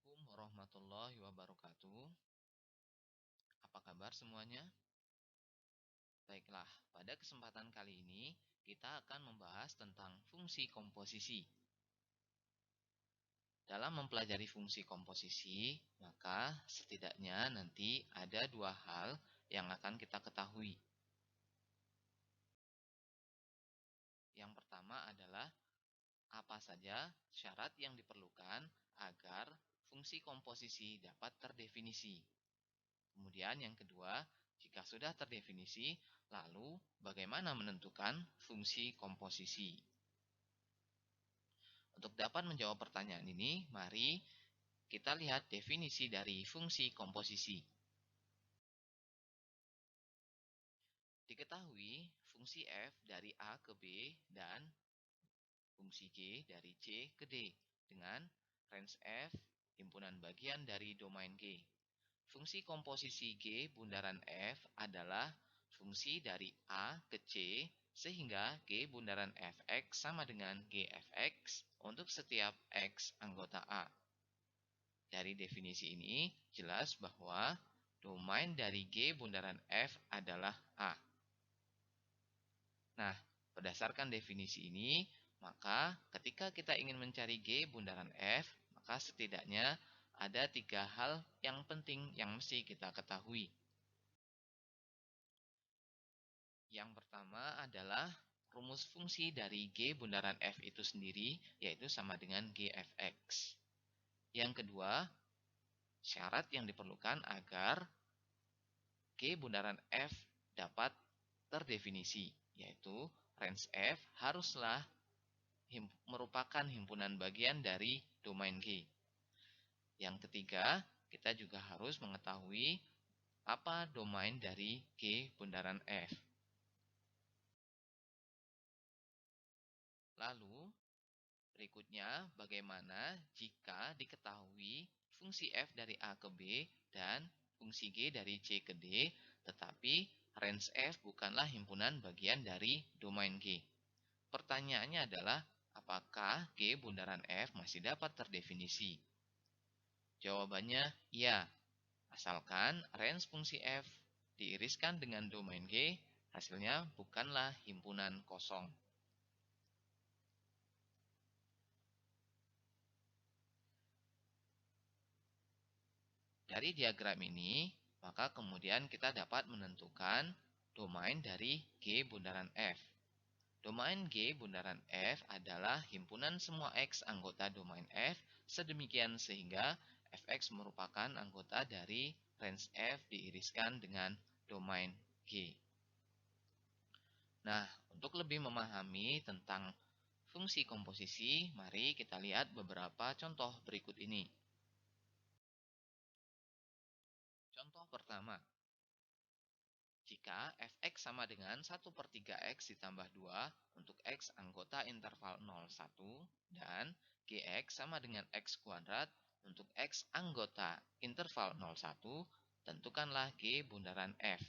Assalamualaikum warahmatullahi wabarakatuh. Apa kabar semuanya? Baiklah, pada kesempatan kali ini kita akan membahas tentang fungsi komposisi. Dalam mempelajari fungsi komposisi, maka setidaknya nanti ada dua hal yang akan kita ketahui. Yang pertama adalah apa saja syarat yang diperlukan agar fungsi komposisi dapat terdefinisi. Kemudian yang kedua, jika sudah terdefinisi, lalu bagaimana menentukan fungsi komposisi? Untuk dapat menjawab pertanyaan ini, mari kita lihat definisi dari fungsi komposisi. Diketahui fungsi f dari A ke B dan fungsi G dari C ke D dengan range f himpunan bagian dari domain G. Fungsi komposisi G bundaran F adalah fungsi dari A ke C sehingga G bundaran Fx sama dengan Gfx untuk setiap X anggota A. Dari definisi ini jelas bahwa domain dari G bundaran F adalah A. Nah, berdasarkan definisi ini, maka ketika kita ingin mencari G bundaran F, maka setidaknya ada tiga hal yang penting yang mesti kita ketahui. Yang pertama adalah rumus fungsi dari G bundaran F itu sendiri, yaitu sama dengan Gfx. Yang kedua, syarat yang diperlukan agar G bundaran F dapat terdefinisi, yaitu range F haruslah merupakan himpunan bagian dari domain G. Yang ketiga, kita juga harus mengetahui apa domain dari G bundaran F. Lalu, berikutnya bagaimana jika diketahui fungsi f dari A ke B dan fungsi G dari C ke D, tetapi range f bukanlah himpunan bagian dari domain G. Pertanyaannya adalah, apakah G bundaran F masih dapat terdefinisi? Jawabannya ya, asalkan range fungsi f diiriskan dengan domain G, hasilnya bukanlah himpunan kosong. Dari diagram ini, maka kemudian kita dapat menentukan domain dari G bundaran F. Domain G bundaran F adalah himpunan semua X anggota domain F, sedemikian sehingga Fx merupakan anggota dari range F diiriskan dengan domain G. Nah, untuk lebih memahami tentang fungsi komposisi, mari kita lihat beberapa contoh berikut ini. Contoh pertama, jika Fx sama dengan 1/3x ditambah 2 untuk X anggota interval 0,1 dan Gx sama dengan X kuadrat untuk X anggota interval 0,1, tentukanlah G bundaran F.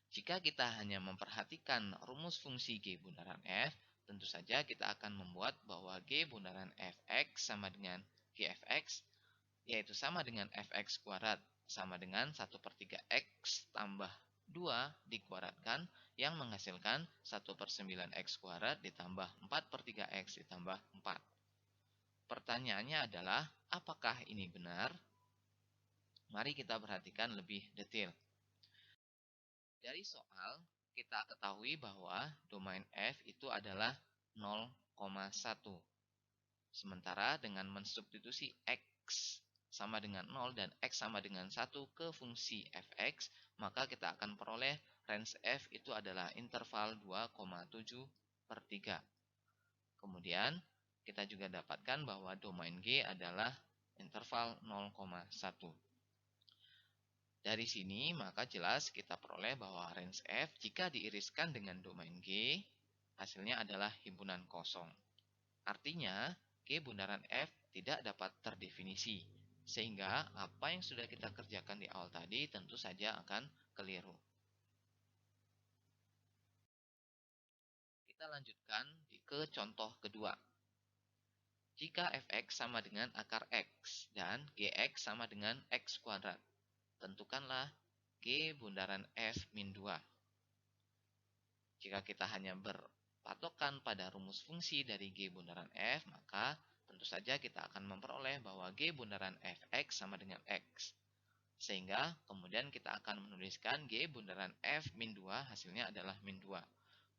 Jika kita hanya memperhatikan rumus fungsi G bundaran F, tentu saja kita akan membuat bahwa G bundaran Fx sama dengan Gfx, yaitu sama dengan Fx kuadrat sama dengan 1/3x tambah 2 dikuadratkan yang menghasilkan 1/9x kuadrat ditambah 4/3x ditambah 4. Pertanyaannya adalah, apakah ini benar? Mari kita perhatikan lebih detail. Dari soal, kita ketahui bahwa domain F itu adalah 0,1. Sementara dengan mensubstitusi X sama dengan 0 dan X sama dengan 1 ke fungsi Fx, maka kita akan peroleh range F itu adalah interval 2,7/3. Kemudian, kita juga dapatkan bahwa domain G adalah interval 0,1. Dari sini, maka jelas kita peroleh bahwa range F jika diiriskan dengan domain G, hasilnya adalah himpunan kosong. Artinya, G bundaran F tidak dapat terdefinisi, sehingga apa yang sudah kita kerjakan di awal tadi tentu saja akan keliru. Kita lanjutkan ke contoh kedua. Jika fx sama dengan akar x dan gx sama dengan x kuadrat, tentukanlah g bundaran f min 2. Jika kita hanya berpatokan pada rumus fungsi dari g bundaran f, maka tentu saja kita akan memperoleh bahwa g bundaran fx sama dengan x. Sehingga kemudian kita akan menuliskan g bundaran f min 2 hasilnya adalah min 2.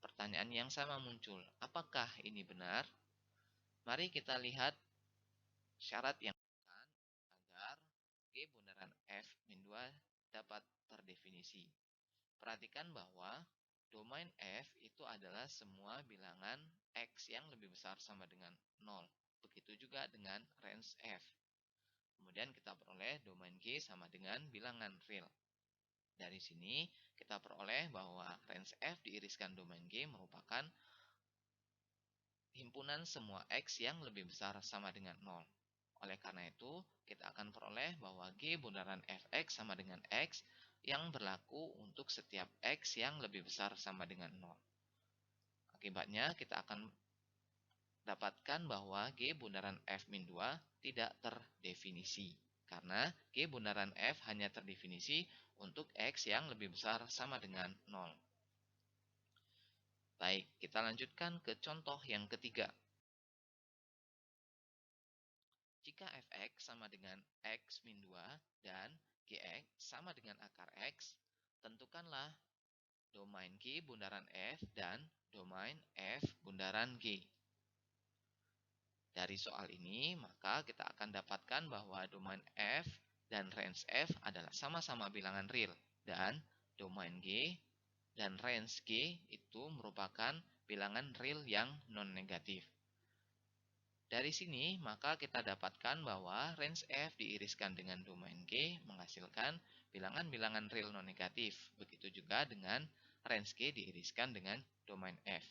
Pertanyaan yang sama muncul, apakah ini benar? Mari kita lihat syarat yang diberikan agar g bundaran f min 2 dapat terdefinisi. Perhatikan bahwa domain f itu adalah semua bilangan x yang lebih besar sama dengan 0. Begitu juga dengan range f. Kemudian kita peroleh domain g sama dengan bilangan real. Dari sini kita peroleh bahwa range f diiriskan domain g merupakan himpunan semua x yang lebih besar sama dengan 0. Oleh karena itu, kita akan peroleh bahwa g bundaran fx sama dengan x yang berlaku untuk setiap x yang lebih besar sama dengan 0. Akibatnya, kita akan dapatkan bahwa g bundaran f min 2 tidak terdefinisi. Karena g bundaran f hanya terdefinisi untuk x yang lebih besar sama dengan 0. Baik, kita lanjutkan ke contoh yang ketiga. Jika fx sama dengan x min 2 dan gx sama dengan akar x, tentukanlah domain g bundaran f dan domain f bundaran g. Dari soal ini, maka kita akan dapatkan bahwa domain f dan range f adalah sama-sama bilangan real, dan domain g dan range g itu merupakan bilangan real yang non-negatif. Dari sini, maka kita dapatkan bahwa range f diiriskan dengan domain g menghasilkan bilangan-bilangan real non-negatif. Begitu juga dengan range g diiriskan dengan domain f.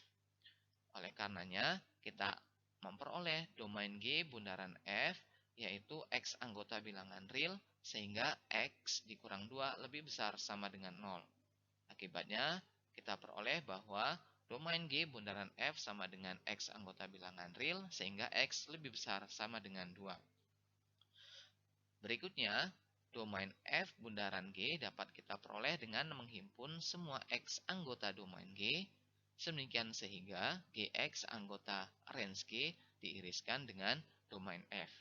Oleh karenanya, kita memperoleh domain g bundaran f, yaitu x anggota bilangan real, sehingga x dikurang 2 lebih besar sama dengan 0. Akibatnya, kita peroleh bahwa domain g bundaran f sama dengan x anggota bilangan real, sehingga x lebih besar sama dengan 2. Berikutnya, domain f bundaran g dapat kita peroleh dengan menghimpun semua x anggota domain g, sedemikian sehingga gx anggota range g diiriskan dengan domain f.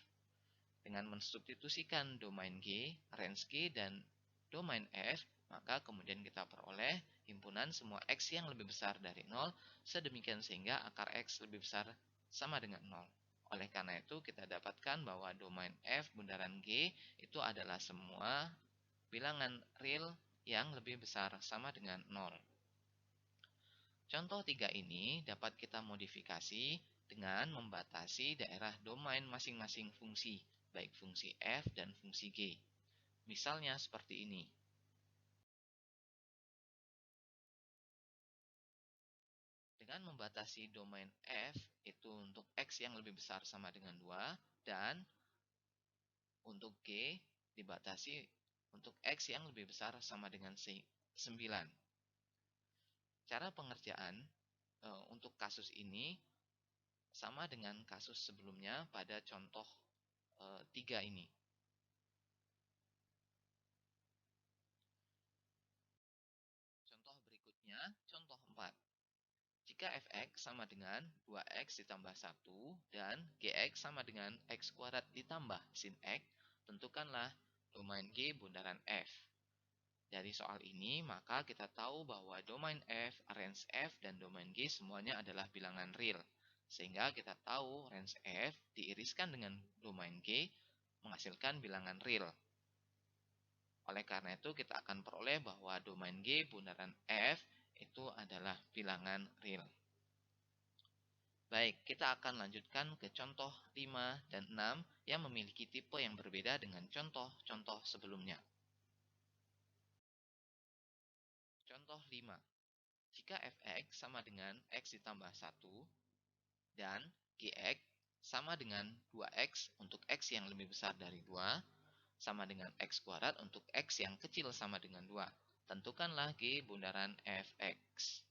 Dengan mensubstitusikan domain g, range g, dan domain f, maka kemudian kita peroleh himpunan semua x yang lebih besar dari 0, sedemikian sehingga akar x lebih besar sama dengan 0. Oleh karena itu, kita dapatkan bahwa domain f bundaran g itu adalah semua bilangan real yang lebih besar sama dengan 0. Contoh 3 ini dapat kita modifikasi dengan membatasi daerah domain masing-masing fungsi, baik fungsi f dan fungsi g. Misalnya seperti ini. Dengan membatasi domain f itu untuk x yang lebih besar sama dengan 2, dan untuk g dibatasi untuk x yang lebih besar sama dengan 9. Cara pengerjaan untuk kasus ini sama dengan kasus sebelumnya pada contoh 3 ini. Contoh berikutnya, contoh 4. Jika fx sama dengan 2x ditambah 1 dan gx sama dengan x kuadrat ditambah sin x, tentukanlah domain g bundaran f. Dari soal ini, maka kita tahu bahwa domain f, range f, dan domain g semuanya adalah bilangan real. Sehingga kita tahu range f diiriskan dengan domain g menghasilkan bilangan real. Oleh karena itu, kita akan peroleh bahwa domain g bundaran f itu adalah bilangan real. Baik, kita akan lanjutkan ke contoh 5 dan 6 yang memiliki tipe yang berbeda dengan contoh-contoh sebelumnya. Contoh 5. Jika fx sama dengan x ditambah 1 dan gx sama dengan 2x untuk x yang lebih besar dari 2, sama dengan x kuadrat untuk x yang kecil sama dengan 2. Tentukanlah g bundaran fx.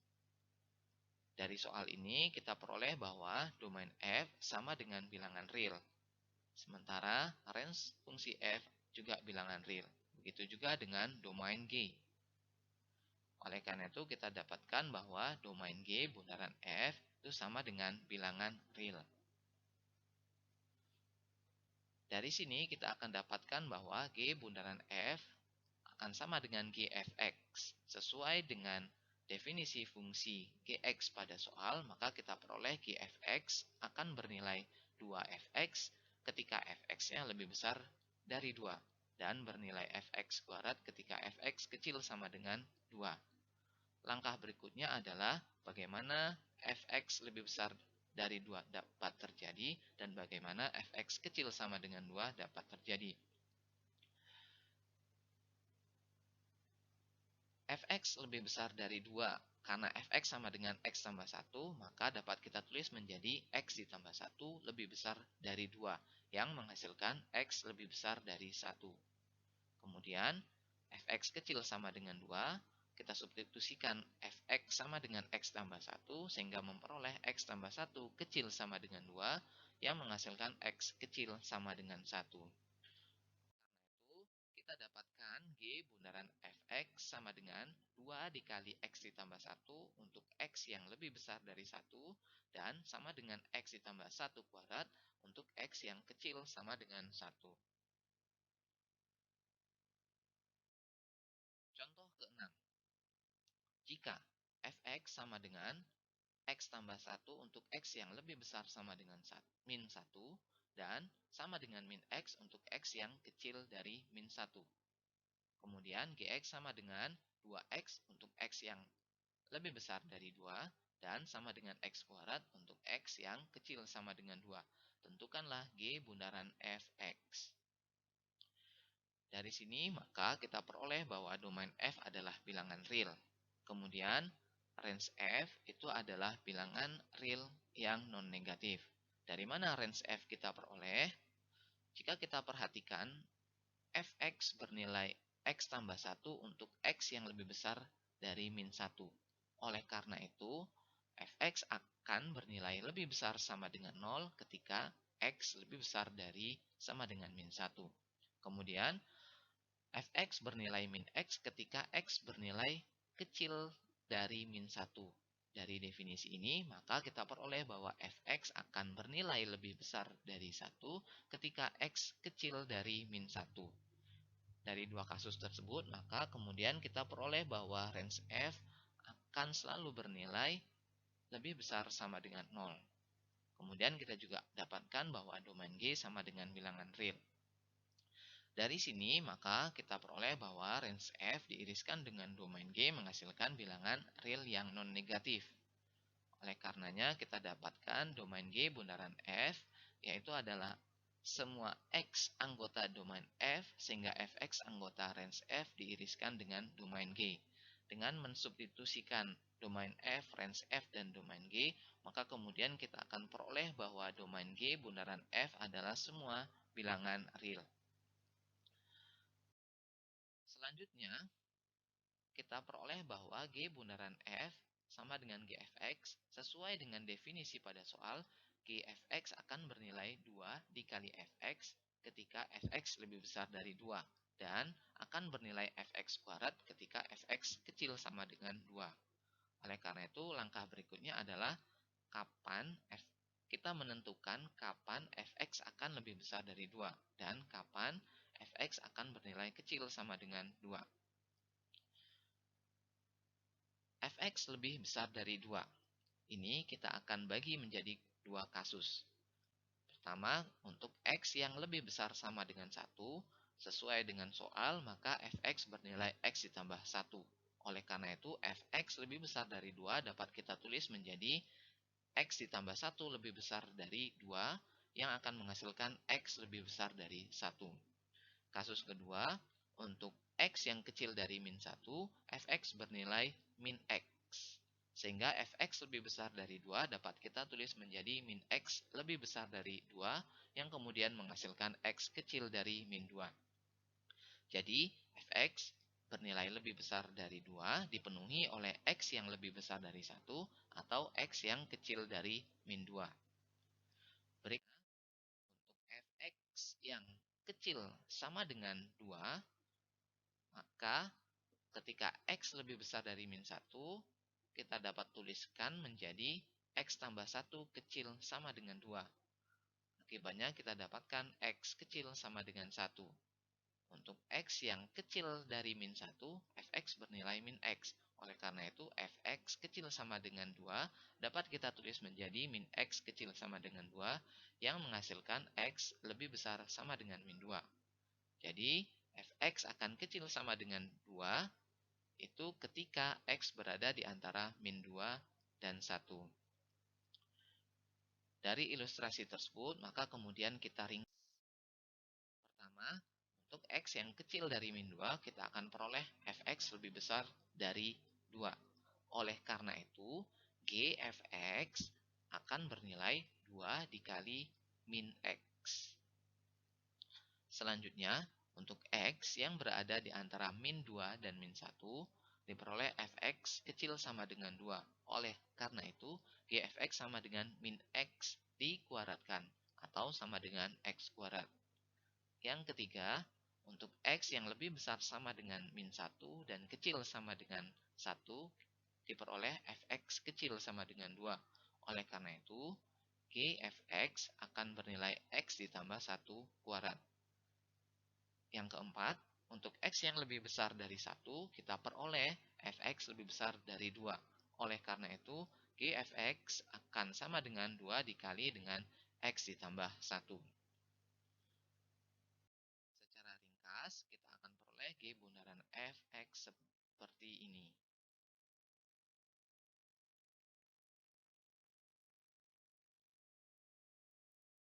Dari soal ini kita peroleh bahwa domain F sama dengan bilangan real. Sementara range fungsi F juga bilangan real. Begitu juga dengan domain G. Oleh karena itu kita dapatkan bahwa domain G bundaran F itu sama dengan bilangan real. Dari sini kita akan dapatkan bahwa G bundaran F akan sama dengan Gfx. Sesuai dengan definisi fungsi Gx pada soal, maka kita peroleh Gfx akan bernilai 2fx ketika fx-nya lebih besar dari 2 dan bernilai fx kuadrat ketika fx kecil sama dengan 2. Langkah berikutnya adalah bagaimana fx lebih besar dari 2 dapat terjadi dan bagaimana fx kecil sama dengan 2 dapat terjadi. Fx lebih besar dari 2. Karena fx sama dengan x tambah 1, maka dapat kita tulis menjadi x ditambah 1 lebih besar dari 2, yang menghasilkan x lebih besar dari 1. Kemudian, fx kecil sama dengan 2, kita substitusikan fx sama dengan x tambah 1, sehingga memperoleh x tambah 1 kecil sama dengan 2, yang menghasilkan x kecil sama dengan 1. Kita dapatkan G bundaran fx sama dengan 2 dikali x ditambah 1 untuk x yang lebih besar dari 1 dan sama dengan x ditambah 1 kuadrat untuk x yang kecil sama dengan 1. Contoh ke-6. Jika fx sama dengan x tambah 1 untuk x yang lebih besar sama dengan min 1 dan sama dengan min x untuk x yang kecil dari min 1. Kemudian Gx sama dengan 2x untuk x yang lebih besar dari 2 dan sama dengan x kuadrat untuk x yang kecil sama dengan 2. Tentukanlah G bundaran fx. Dari sini maka kita peroleh bahwa domain f adalah bilangan real. Kemudian range f itu adalah bilangan real yang non-negatif. Dari mana range f kita peroleh? Jika kita perhatikan, fx bernilai x tambah 1 untuk x yang lebih besar dari min 1. Oleh karena itu, fx akan bernilai lebih besar sama dengan 0 ketika x lebih besar dari sama dengan min 1. Kemudian, fx bernilai min x ketika x bernilai kecil dari min 1. Dari definisi ini, maka kita peroleh bahwa fx akan bernilai lebih besar dari 1 ketika x kecil dari min 1. Dari dua kasus tersebut, maka kemudian kita peroleh bahwa range f akan selalu bernilai lebih besar sama dengan 0. Kemudian kita juga dapatkan bahwa domain G sama dengan bilangan real. Dari sini, maka kita peroleh bahwa range f diiriskan dengan domain G menghasilkan bilangan real yang non-negatif. Oleh karenanya, kita dapatkan domain G bundaran f, yaitu adalah semua x anggota domain f sehingga fx anggota range f diiriskan dengan domain G. Dengan mensubstitusikan domain f, range f, dan domain G, maka kemudian kita akan peroleh bahwa domain G bundaran f adalah semua bilangan real. Selanjutnya, kita peroleh bahwa G bundaran f sama dengan Gfx. Sesuai dengan definisi pada soal, Gfx akan bernilai 2 dikali fx ketika fx lebih besar dari 2 dan akan bernilai fx kuadrat ketika fx kecil sama dengan 2. Oleh karena itu, langkah berikutnya adalah kita menentukan kapan fx akan lebih besar dari 2 dan kapan fx akan bernilai kecil sama dengan 2. Fx lebih besar dari 2. Ini kita akan bagi menjadi dua kasus. Pertama, untuk x yang lebih besar sama dengan 1, sesuai dengan soal, maka fx bernilai x ditambah 1. Oleh karena itu, fx lebih besar dari 2 dapat kita tulis menjadi x ditambah 1 lebih besar dari 2, yang akan menghasilkan x lebih besar dari 1. Kasus kedua, untuk x yang kecil dari min 1, fx bernilai min x. Sehingga fx lebih besar dari 2 dapat kita tulis menjadi min x lebih besar dari 2, yang kemudian menghasilkan x kecil dari min 2. Jadi, fx bernilai lebih besar dari 2 dipenuhi oleh X yang lebih besar dari 1 atau X yang kecil dari min 2. Berikutnya, untuk fx yang kecil sama dengan 2, maka ketika X lebih besar dari min 1, kita dapat tuliskan menjadi X tambah 1 kecil sama dengan 2. Akibatnya kita dapatkan X kecil sama dengan 1. Untuk X yang kecil dari min 1, fx bernilai min X. Oleh karena itu, fx kecil sama dengan 2 dapat kita tulis menjadi min X kecil sama dengan 2 yang menghasilkan X lebih besar sama dengan min 2. Jadi, fx akan kecil sama dengan 2 itu ketika X berada di antara min 2 dan 1. Dari ilustrasi tersebut, maka kemudian kita ringkas. Pertama, untuk X yang kecil dari min 2, kita akan peroleh fx lebih besar dari 2. Oleh karena itu, G fx akan bernilai 2 dikali min X. Selanjutnya, untuk X yang berada di antara min 2 dan min 1, diperoleh fx kecil sama dengan 2. Oleh karena itu, G fx sama dengan min X dikuadratkan, atau sama dengan X kuadrat. Yang ketiga, untuk X yang lebih besar sama dengan min 1 dan kecil sama dengan 1, diperoleh fx kecil sama dengan 2. Oleh karena itu, G fx akan bernilai X ditambah 1 kuadrat. Yang keempat, untuk X yang lebih besar dari 1, kita peroleh fx lebih besar dari 2. Oleh karena itu, G fx akan sama dengan 2 dikali dengan X ditambah 1. Secara ringkas, kita akan peroleh G bundaran fx seperti ini.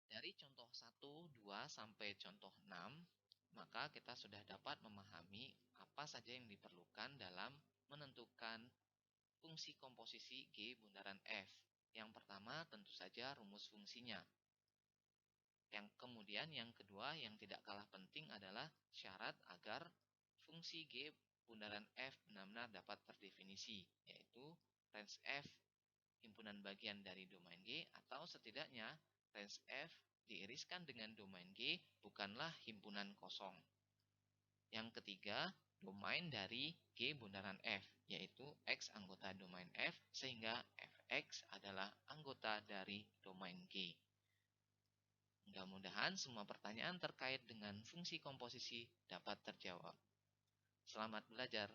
Dari contoh 1, 2, sampai contoh 6, maka kita sudah dapat memahami apa saja yang diperlukan dalam menentukan fungsi komposisi G bundaran F. Yang pertama tentu saja rumus fungsinya. Yang kemudian yang kedua yang tidak kalah penting adalah syarat agar fungsi G bundaran F benar-benar dapat terdefinisi, yaitu range F himpunan bagian dari domain G, atau setidaknya range F diiriskan dengan domain G bukanlah himpunan kosong. Yang ketiga, domain dari G bundaran F, yaitu X anggota domain F, sehingga Fx adalah anggota dari domain G. Mudah-mudahan semua pertanyaan terkait dengan fungsi komposisi dapat terjawab. Selamat belajar.